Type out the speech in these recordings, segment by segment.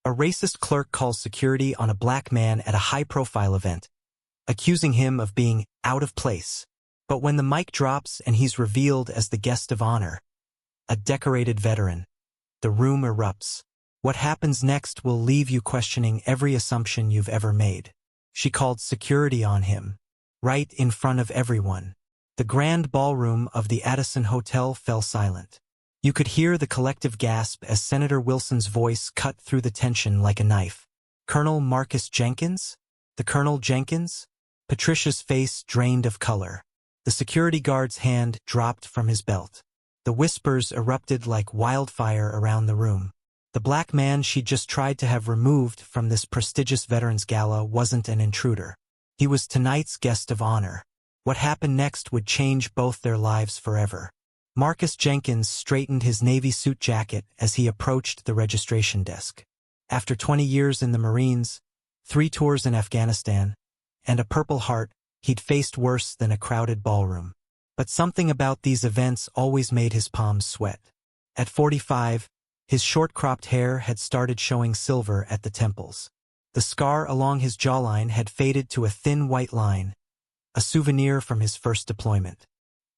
A racist clerk calls security on a black man at a high-profile event, accusing him of being out of place. But when the mic drops and he's revealed as the guest of honor, a decorated veteran, the room erupts. What happens next will leave you questioning every assumption you've ever made. She called security on him, right in front of everyone. The grand ballroom of the Addison Hotel fell silent. You could hear the collective gasp as Senator Wilson's voice cut through the tension like a knife. Colonel Marcus Jenkins? The Colonel Jenkins? Patricia's face drained of color. The security guard's hand dropped from his belt. The whispers erupted like wildfire around the room. The black man she'd just tried to have removed from this prestigious Veterans Gala wasn't an intruder. He was tonight's guest of honor. What happened next would change both their lives forever. Marcus Jenkins straightened his navy suit jacket as he approached the registration desk. After 20 years in the Marines, 3 tours in Afghanistan, and a Purple Heart, he'd faced worse than a crowded ballroom. But something about these events always made his palms sweat. At 45, his short-cropped hair had started showing silver at the temples. The scar along his jawline had faded to a thin white line, a souvenir from his first deployment.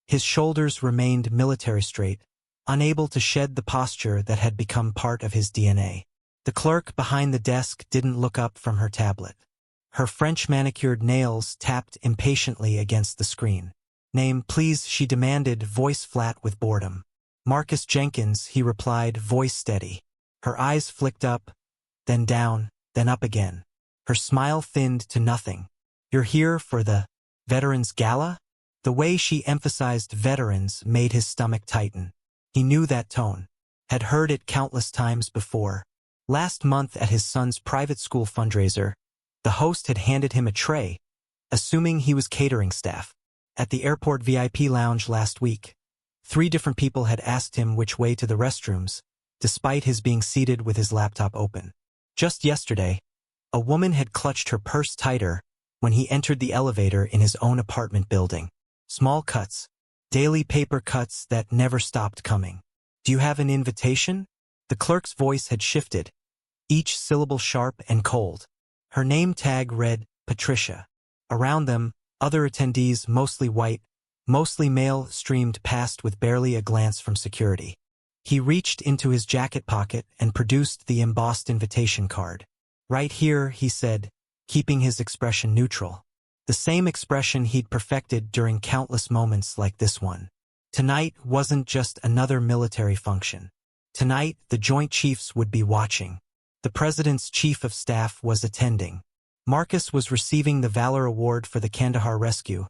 His shoulders remained military straight, unable to shed the posture that had become part of his DNA. The clerk behind the desk didn't look up from her tablet. Her French manicured nails tapped impatiently against the screen. "Name, please," she demanded, voice flat with boredom. "Marcus Jenkins," he replied, voice steady. Her eyes flicked up, then down, then up again. Her smile thinned to nothing. "You're here for the Veterans Gala?" The way she emphasized veterans made his stomach tighten. He knew that tone, had heard it countless times before. Last month at his son's private school fundraiser, the host had handed him a tray, assuming he was catering staff. At the airport VIP lounge last week, 3 different people had asked him which way to the restrooms, despite his being seated with his laptop open. Just yesterday, a woman had clutched her purse tighter when he entered the elevator in his own apartment building. Small cuts, daily paper cuts that never stopped coming. "Do you have an invitation?" The clerk's voice had shifted, each syllable sharp and cold. Her name tag read, Patricia. Around them, other attendees, mostly white, mostly male, streamed past with barely a glance from security. He reached into his jacket pocket and produced the embossed invitation card. "Right here," he said, keeping his expression neutral. The same expression he'd perfected during countless moments like this one. Tonight wasn't just another military function. Tonight, the Joint Chiefs would be watching. The President's Chief of Staff was attending. Marcus was receiving the Valor Award for the Kandahar Rescue,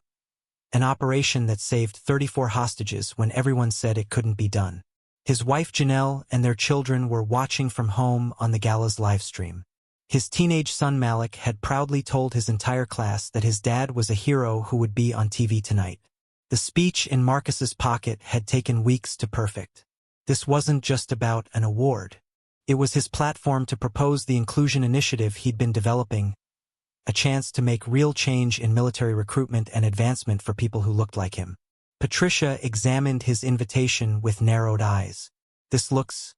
an operation that saved 34 hostages when everyone said it couldn't be done. His wife Janelle and their children were watching from home on the gala's livestream. His teenage son Malik had proudly told his entire class that his dad was a hero who would be on TV tonight. The speech in Marcus's pocket had taken weeks to perfect. This wasn't just about an award. It was his platform to propose the inclusion initiative he'd been developing, a chance to make real change in military recruitment and advancement for people who looked like him. Patricia examined his invitation with narrowed eyes. "This looks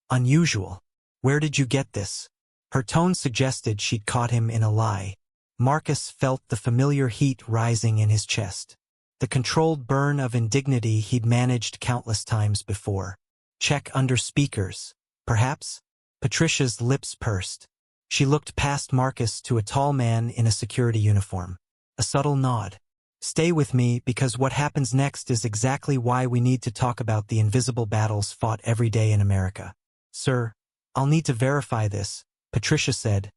unusual. Where did you get this?" Her tone suggested she'd caught him in a lie. Marcus felt the familiar heat rising in his chest. The controlled burn of indignity he'd managed countless times before. "Check under speakers, perhaps?" Patricia's lips pursed. She looked past Marcus to a tall man in a security uniform. A subtle nod. "Stay with me, because what happens next is exactly why we need to talk about the invisible battles fought every day in America." "Sir, I'll need to verify this," Patricia said,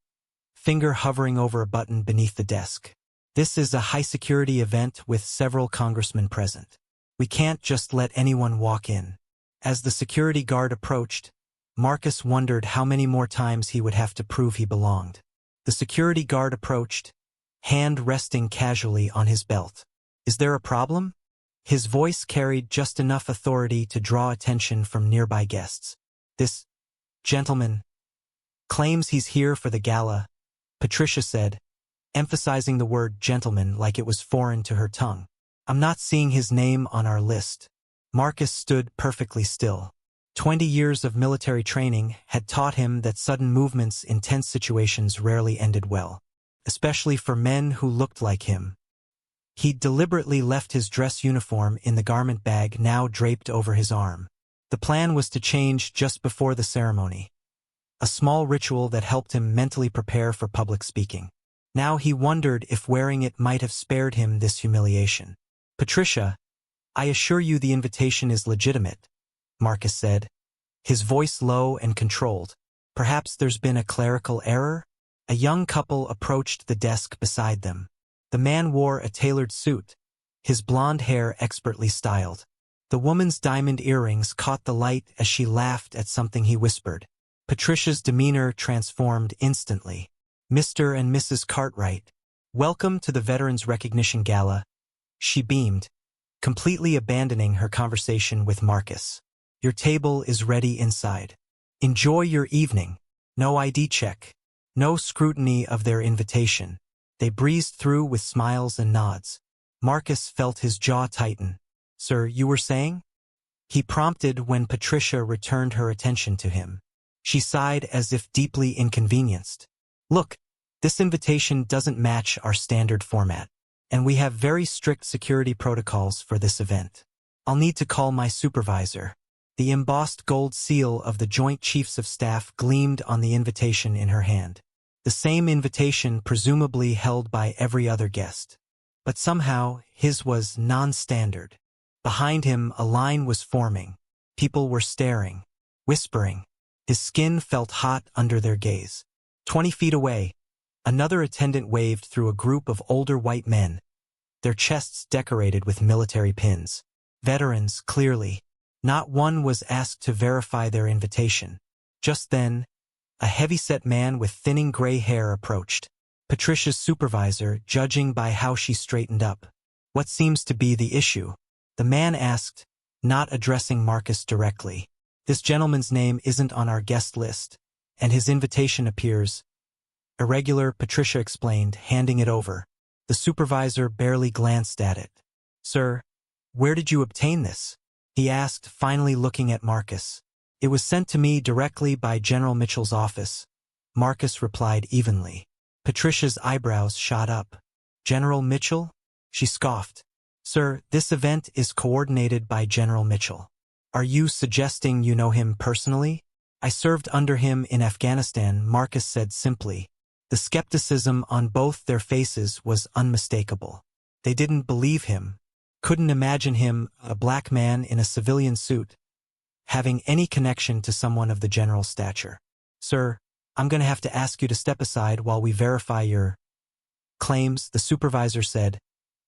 finger hovering over a button beneath the desk. "This is a high-security event with several congressmen present. We can't just let anyone walk in." As the security guard approached, Marcus wondered how many more times he would have to prove he belonged. The security guard approached, hand resting casually on his belt. "Is there a problem?" His voice carried just enough authority to draw attention from nearby guests. "This gentleman claims he's here for the gala," Patricia said, emphasizing the word gentleman like it was foreign to her tongue. "I'm not seeing his name on our list." Marcus stood perfectly still. 20 years of military training had taught him that sudden movements in tense situations rarely ended well, especially for men who looked like him. He'd deliberately left his dress uniform in the garment bag now draped over his arm. The plan was to change just before the ceremony, a small ritual that helped him mentally prepare for public speaking. Now he wondered if wearing it might have spared him this humiliation. "Patricia, I assure you the invitation is legitimate," Marcus said, his voice low and controlled. "Perhaps there's been a clerical error?" A young couple approached the desk beside them. The man wore a tailored suit, his blonde hair expertly styled. The woman's diamond earrings caught the light as she laughed at something he whispered. Patricia's demeanor transformed instantly. "Mr. and Mrs. Cartwright, welcome to the Veterans Recognition Gala." She beamed, completely abandoning her conversation with Marcus. "Your table is ready inside. Enjoy your evening." No ID check, no scrutiny of their invitation. They breezed through with smiles and nods. Marcus felt his jaw tighten. "Sir, you were saying?" he prompted when Patricia returned her attention to him. She sighed as if deeply inconvenienced. "Look, this invitation doesn't match our standard format, and we have very strict security protocols for this event. I'll need to call my supervisor." The embossed gold seal of the Joint Chiefs of Staff gleamed on the invitation in her hand. The same invitation presumably held by every other guest. But somehow, his was non-standard. Behind him, a line was forming. People were staring, whispering. His skin felt hot under their gaze. 20 feet away, another attendant waved through a group of older white men, their chests decorated with military pins. Veterans, clearly. Not one was asked to verify their invitation. Just then, a heavy-set man with thinning gray hair approached. Patricia's supervisor, judging by how she straightened up. "What seems to be the issue?" the man asked, not addressing Marcus directly. "This gentleman's name isn't on our guest list, and his invitation appears irregular," Patricia explained, handing it over. The supervisor barely glanced at it. "Sir, where did you obtain this?" he asked, finally looking at Marcus. "It was sent to me directly by General Mitchell's office," Marcus replied evenly. Patricia's eyebrows shot up. "General Mitchell?" she scoffed. "Sir, this event is coordinated by General Mitchell. Are you suggesting you know him personally?" "I served under him in Afghanistan," Marcus said simply. The skepticism on both their faces was unmistakable. They didn't believe him, couldn't imagine him, a black man in a civilian suit, having any connection to someone of the general's stature. "Sir, I'm going to have to ask you to step aside while we verify your claims," the supervisor said,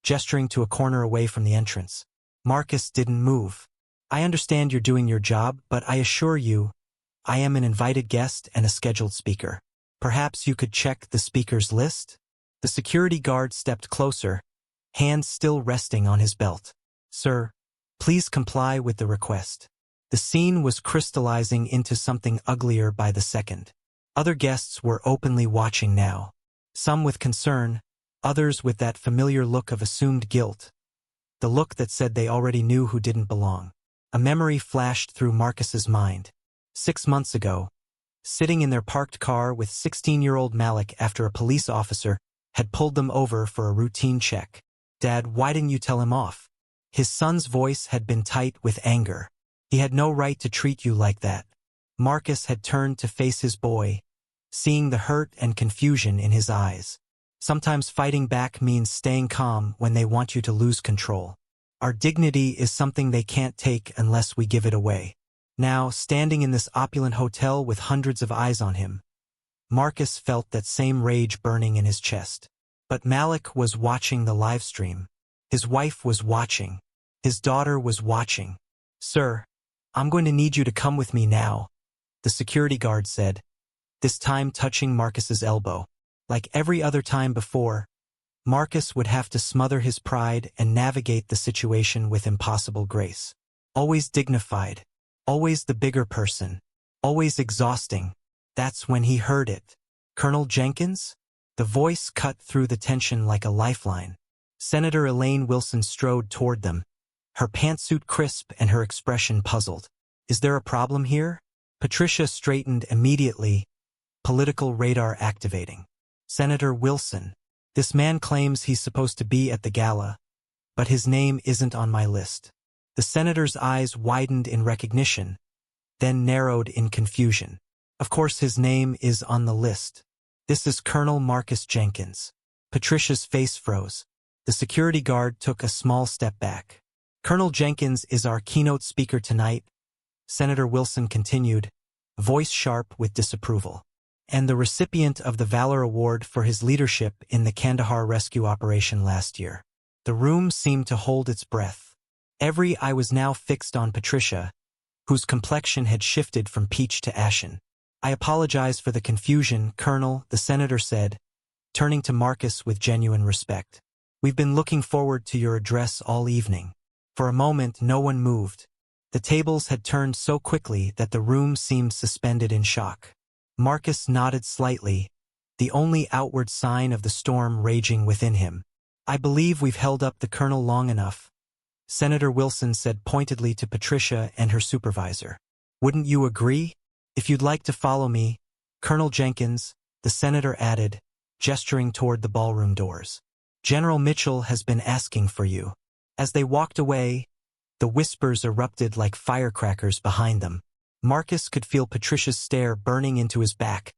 gesturing to a corner away from the entrance. Marcus didn't move. "I understand you're doing your job, but I assure you, I am an invited guest and a scheduled speaker. Perhaps you could check the speaker's list?" The security guard stepped closer, hands still resting on his belt. "Sir, please comply with the request." The scene was crystallizing into something uglier by the second. Other guests were openly watching now, some with concern, others with that familiar look of assumed guilt, the look that said they already knew who didn't belong. A memory flashed through Marcus's mind. 6 months ago, sitting in their parked car with 16-year-old Malik after a police officer had pulled them over for a routine check. "Dad, why didn't you tell him off?" His son's voice had been tight with anger. "He had no right to treat you like that." Marcus had turned to face his boy, seeing the hurt and confusion in his eyes. Sometimes fighting back means staying calm when they want you to lose control. Our dignity is something they can't take unless we give it away. Now, standing in this opulent hotel with hundreds of eyes on him, Marcus felt that same rage burning in his chest. But Malik was watching the live stream. His wife was watching. His daughter was watching. "Sir, I'm going to need you to come with me now," the security guard said, this time touching Marcus's elbow. Like every other time before, Marcus would have to smother his pride and navigate the situation with impossible grace. Always dignified, always the bigger person, always exhausting. That's when he heard it. "Colonel Jenkins?" The voice cut through the tension like a lifeline. Senator Elaine Wilson strode toward them, her pantsuit crisp and her expression puzzled. Is there a problem here? Patricia straightened immediately, political radar activating. Senator Wilson. This man claims he's supposed to be at the gala, but his name isn't on my list. The senator's eyes widened in recognition, then narrowed in confusion. Of course his name is on the list. This is Colonel Marcus Jenkins. Patricia's face froze. The security guard took a small step back. Colonel Jenkins is our keynote speaker tonight, Senator Wilson continued, voice sharp with disapproval, and the recipient of the Valor Award for his leadership in the Kandahar rescue operation last year. The room seemed to hold its breath. Every eye was now fixed on Patricia, whose complexion had shifted from peach to ashen. I apologize for the confusion, Colonel, the senator said, turning to Marcus with genuine respect. We've been looking forward to your address all evening. For a moment, no one moved. The tables had turned so quickly that the room seemed suspended in shock. Marcus nodded slightly, the only outward sign of the storm raging within him. I believe we've held up the colonel long enough, Senator Wilson said pointedly to Patricia and her supervisor. Wouldn't you agree? If you'd like to follow me, Colonel Jenkins, the senator added, gesturing toward the ballroom doors. General Mitchell has been asking for you. As they walked away, the whispers erupted like firecrackers behind them. Marcus could feel Patricia's stare burning into his back,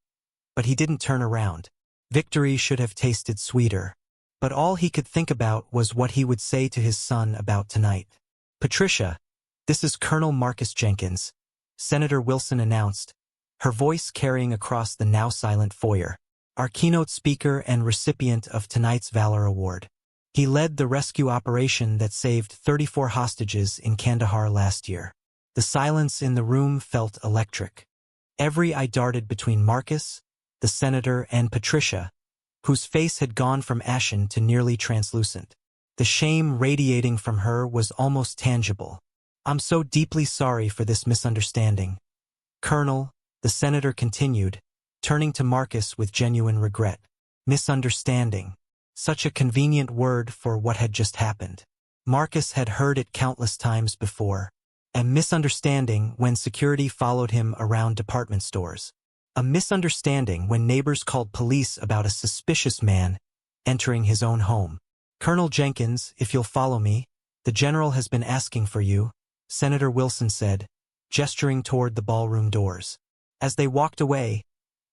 but he didn't turn around. Victory should have tasted sweeter. But all he could think about was what he would say to his son about tonight. Patricia, this is Colonel Marcus Jenkins, Senator Wilson announced, her voice carrying across the now silent foyer, our keynote speaker and recipient of tonight's Valor Award. He led the rescue operation that saved 34 hostages in Kandahar last year. The silence in the room felt electric. Every eye darted between Marcus, the senator, and Patricia, whose face had gone from ashen to nearly translucent. The shame radiating from her was almost tangible. I'm so deeply sorry for this misunderstanding, Colonel, the senator continued, turning to Marcus with genuine regret. Misunderstanding. Such a convenient word for what had just happened. Marcus had heard it countless times before. A misunderstanding when security followed him around department stores. A misunderstanding when neighbors called police about a suspicious man entering his own home. Colonel Jenkins, if you'll follow me, the general has been asking for you, Senator Wilson said, gesturing toward the ballroom doors. As they walked away,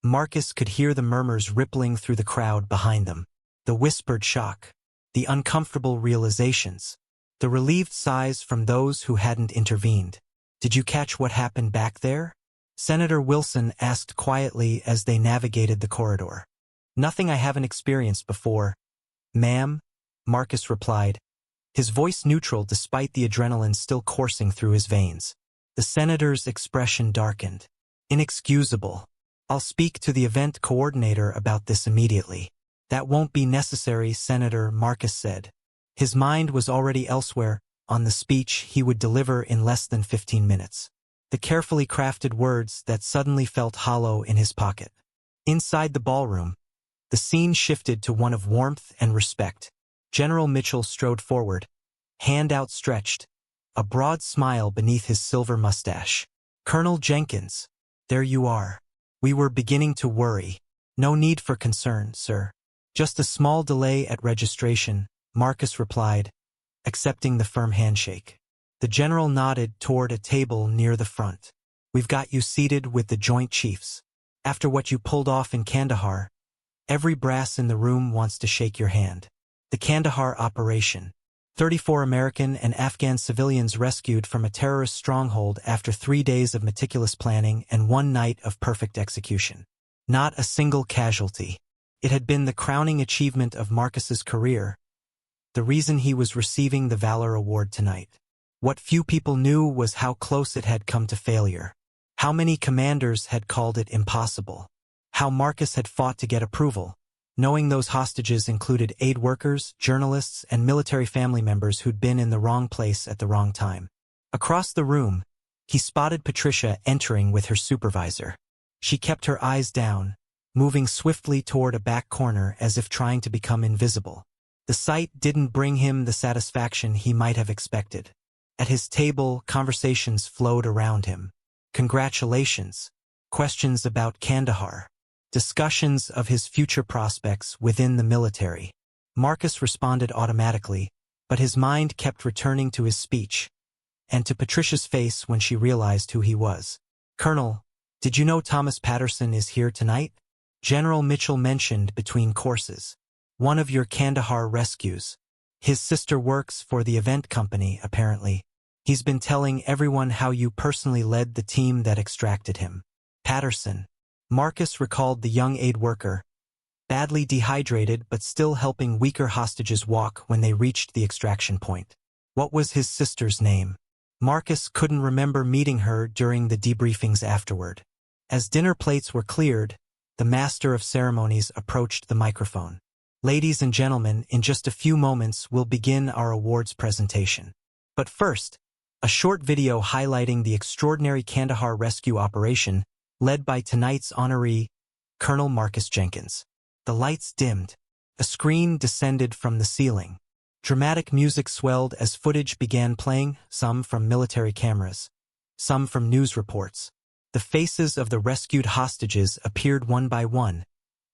Marcus could hear the murmurs rippling through the crowd behind them. The whispered shock, the uncomfortable realizations, the relieved sighs from those who hadn't intervened. Did you catch what happened back there? Senator Wilson asked quietly as they navigated the corridor. Nothing I haven't experienced before, ma'am, Marcus replied, his voice neutral despite the adrenaline still coursing through his veins. The senator's expression darkened. Inexcusable. I'll speak to the event coordinator about this immediately. That won't be necessary, Senator, Marcus said. His mind was already elsewhere, on the speech he would deliver in less than 15 minutes. The carefully crafted words that suddenly felt hollow in his pocket. Inside the ballroom, the scene shifted to one of warmth and respect. General Mitchell strode forward, hand outstretched, a broad smile beneath his silver mustache. Colonel Jenkins, there you are. We were beginning to worry. No need for concern, sir. Just a small delay at registration, Marcus replied, accepting the firm handshake. The general nodded toward a table near the front. We've got you seated with the Joint Chiefs. After what you pulled off in Kandahar, every brass in the room wants to shake your hand. The Kandahar operation. 34 American and Afghan civilians rescued from a terrorist stronghold after 3 days of meticulous planning and 1 night of perfect execution. Not a single casualty. It had been the crowning achievement of Marcus's career, the reason he was receiving the Valor Award tonight. What few people knew was how close it had come to failure. How many commanders had called it impossible. How Marcus had fought to get approval, knowing those hostages included aid workers, journalists, and military family members who'd been in the wrong place at the wrong time. Across the room, he spotted Patricia entering with her supervisor. She kept her eyes down, moving swiftly toward a back corner as if trying to become invisible. The sight didn't bring him the satisfaction he might have expected. At his table, conversations flowed around him. Congratulations. Questions about Kandahar. Discussions of his future prospects within the military. Marcus responded automatically, but his mind kept returning to his speech, and to Patricia's face when she realized who he was. Colonel, did you know Thomas Patterson is here tonight? General Mitchell mentioned between courses. One of your Kandahar rescues. His sister works for the event company, apparently. He's been telling everyone how you personally led the team that extracted him. Patterson. Marcus recalled the young aid worker, badly dehydrated but still helping weaker hostages walk when they reached the extraction point. What was his sister's name? Marcus couldn't remember meeting her during the debriefings afterward. As dinner plates were cleared, the master of ceremonies approached the microphone. Ladies and gentlemen, in just a few moments we'll begin our awards presentation. But first, a short video highlighting the extraordinary Kandahar rescue operation led by tonight's honoree, Colonel Marcus Jenkins. The lights dimmed. A screen descended from the ceiling. Dramatic music swelled as footage began playing, some from military cameras, some from news reports. The faces of the rescued hostages appeared one by one,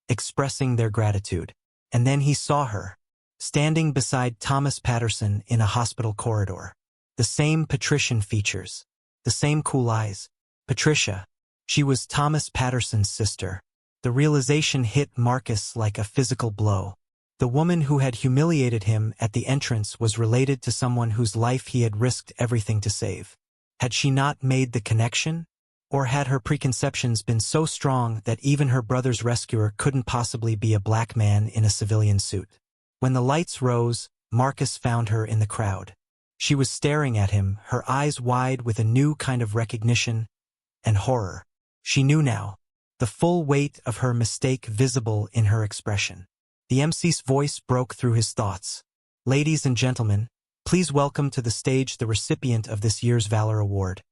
expressing their gratitude. And then he saw her, standing beside Thomas Patterson in a hospital corridor. The same patrician features, the same cool eyes. Patricia. She was Thomas Patterson's sister. The realization hit Marcus like a physical blow. The woman who had humiliated him at the entrance was related to someone whose life he had risked everything to save. Had she not made the connection? Or had her preconceptions been so strong that even her brother's rescuer couldn't possibly be a black man in a civilian suit? When the lights rose, Marcus found her in the crowd. She was staring at him, her eyes wide with a new kind of recognition and horror. She knew now, the full weight of her mistake visible in her expression. The MC's voice broke through his thoughts. Ladies and gentlemen, please welcome to the stage the recipient of this year's Valor Award,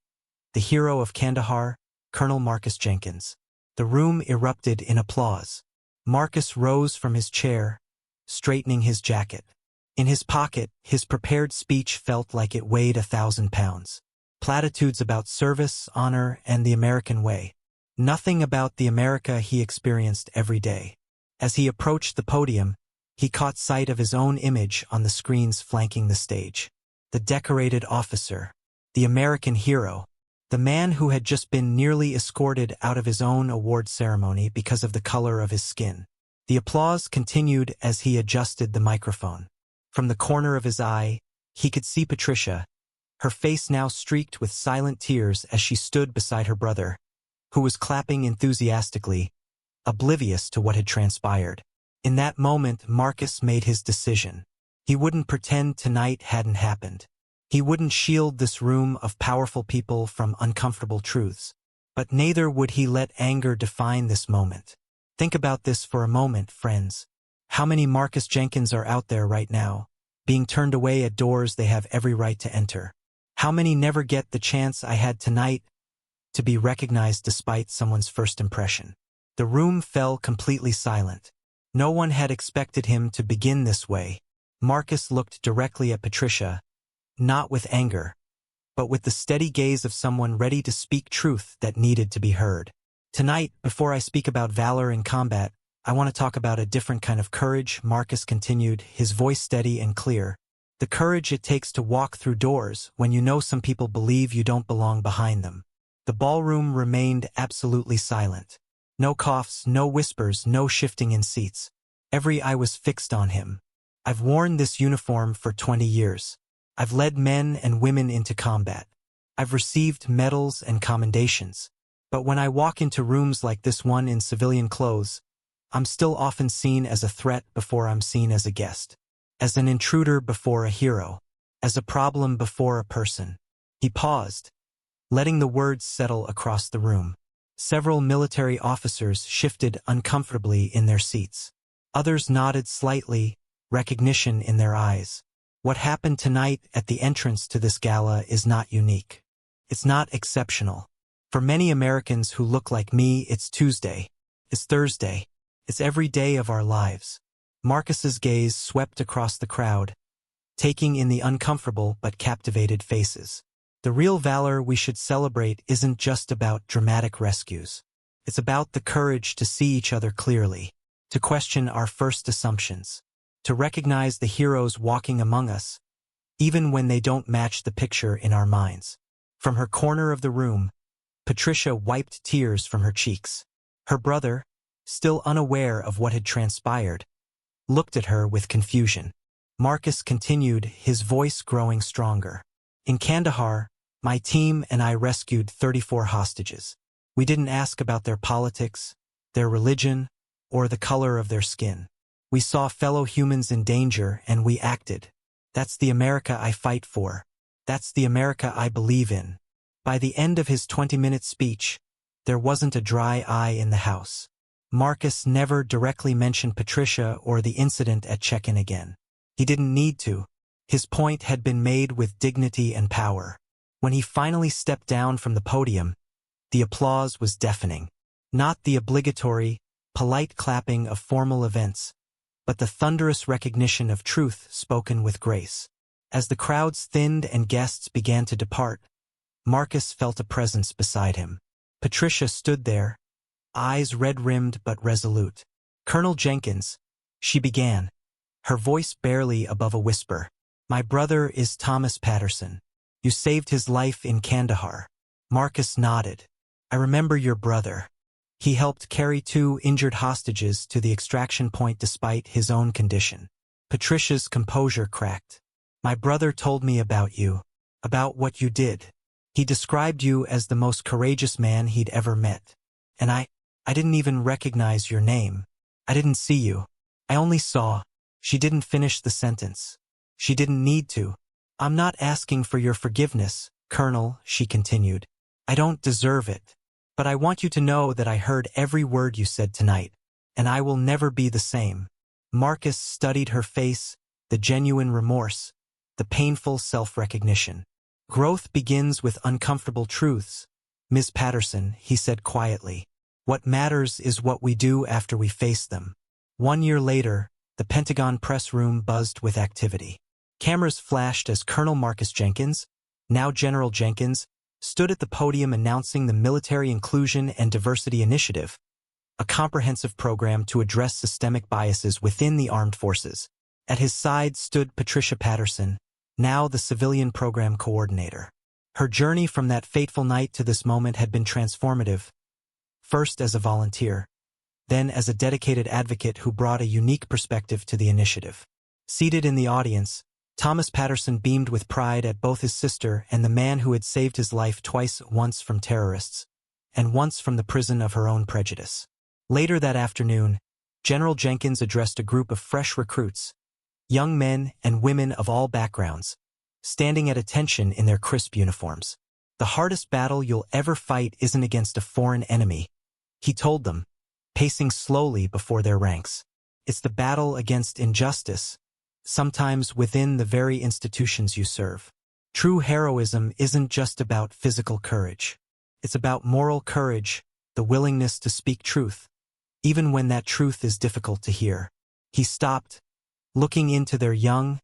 the hero of Kandahar, Colonel Marcus Jenkins. The room erupted in applause. Marcus rose from his chair, straightening his jacket. In his pocket, his prepared speech felt like it weighed 1,000 pounds. Platitudes about service, honor, and the American way. Nothing about the America he experienced every day. As he approached the podium, he caught sight of his own image on the screens flanking the stage. The decorated officer, the American hero, the man who had just been nearly escorted out of his own award ceremony because of the color of his skin. The applause continued as he adjusted the microphone. From the corner of his eye, he could see Patricia, her face now streaked with silent tears as she stood beside her brother, who was clapping enthusiastically, oblivious to what had transpired. In that moment, Marcus made his decision. He wouldn't pretend tonight hadn't happened. He wouldn't shield this room of powerful people from uncomfortable truths. But neither would he let anger define this moment. Think about this for a moment, friends. How many Marcus Jenkins are out there right now, being turned away at doors they have every right to enter? How many never get the chance I had tonight to be recognized despite someone's first impression? The room fell completely silent. No one had expected him to begin this way. Marcus looked directly at Patricia, not with anger, but with the steady gaze of someone ready to speak truth that needed to be heard. Tonight, before I speak about valor in combat, I want to talk about a different kind of courage, Marcus continued, his voice steady and clear. The courage it takes to walk through doors when you know some people believe you don't belong behind them. The ballroom remained absolutely silent. No coughs, no whispers, no shifting in seats. Every eye was fixed on him. I've worn this uniform for 20 years. I've led men and women into combat. I've received medals and commendations. But when I walk into rooms like this one in civilian clothes, I'm still often seen as a threat before I'm seen as a guest. As an intruder before a hero. As a problem before a person. He paused, letting the words settle across the room. Several military officers shifted uncomfortably in their seats. Others nodded slightly, recognition in their eyes. What happened tonight at the entrance to this gala is not unique. It's not exceptional. For many Americans who look like me, it's Tuesday. It's Thursday. It's every day of our lives. Marcus's gaze swept across the crowd, taking in the uncomfortable but captivated faces. The real valor we should celebrate isn't just about dramatic rescues. It's about the courage to see each other clearly, to question our first assumptions, to recognize the heroes walking among us, even when they don't match the picture in our minds. From her corner of the room, Patricia wiped tears from her cheeks. Her brother, still unaware of what had transpired, looked at her with confusion. Marcus continued, his voice growing stronger. In Kandahar, my team and I rescued 34 hostages. We didn't ask about their politics, their religion, or the color of their skin. We saw fellow humans in danger and we acted. That's the America I fight for. That's the America I believe in. By the end of his 20-minute speech, there wasn't a dry eye in the house. Marcus never directly mentioned Patricia or the incident at check-in again. He didn't need to. His point had been made with dignity and power. When he finally stepped down from the podium, the applause was deafening. Not the obligatory, polite clapping of formal events, but the thunderous recognition of truth spoken with grace. As the crowds thinned and guests began to depart, Marcus felt a presence beside him. Patricia stood there, eyes red-rimmed but resolute. "Colonel Jenkins," she began, her voice barely above a whisper. "My brother is Thomas Patterson. You saved his life in Kandahar." Marcus nodded. "I remember your brother. He helped carry 2 injured hostages to the extraction point despite his own condition." Patricia's composure cracked. "My brother told me about you, about what you did. He described you as the most courageous man he'd ever met. And I didn't even recognize your name. I didn't see you. I only saw." She didn't finish the sentence. She didn't need to. "I'm not asking for your forgiveness, Colonel," she continued. "I don't deserve it. But I want you to know that I heard every word you said tonight, and I will never be the same." Marcus studied her face, the genuine remorse, the painful self-recognition. "Growth begins with uncomfortable truths, Ms. Patterson," he said quietly. "What matters is what we do after we face them." 1 year later, the Pentagon press room buzzed with activity. Cameras flashed as Colonel Marcus Jenkins, now General Jenkins, stood at the podium announcing the Military Inclusion and Diversity Initiative, a comprehensive program to address systemic biases within the armed forces. At his side stood Patricia Patterson, now the civilian program coordinator. Her journey from that fateful night to this moment had been transformative, first as a volunteer, then as a dedicated advocate who brought a unique perspective to the initiative. Seated in the audience, Thomas Patterson beamed with pride at both his sister and the man who had saved his life twice, once from terrorists, and once from the prison of her own prejudice. Later that afternoon, General Jenkins addressed a group of fresh recruits, young men and women of all backgrounds, standing at attention in their crisp uniforms. "The hardest battle you'll ever fight isn't against a foreign enemy," he told them, pacing slowly before their ranks. "It's the battle against injustice, sometimes within the very institutions you serve." True heroism isn't just about physical courage. It's about moral courage, the willingness to speak truth, even when that truth is difficult to hear. He stopped, looking into their young,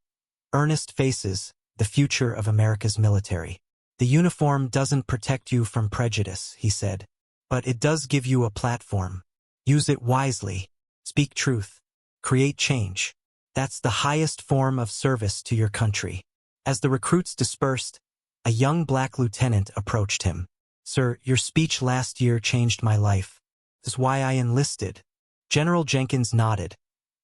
earnest faces, the future of America's military. "The uniform doesn't protect you from prejudice," he said, "but it does give you a platform. Use it wisely. Speak truth. Create change. That's the highest form of service to your country." As the recruits dispersed, a young black lieutenant approached him. "Sir, your speech last year changed my life. That's why I enlisted." General Jenkins nodded,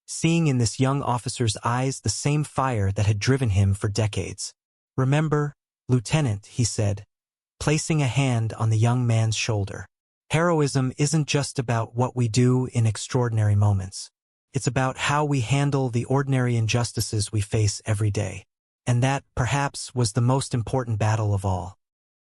seeing in this young officer's eyes the same fire that had driven him for decades. "Remember, Lieutenant," he said, placing a hand on the young man's shoulder. "Heroism isn't just about what we do in extraordinary moments. It's about how we handle the ordinary injustices we face every day." And that, perhaps, was the most important battle of all.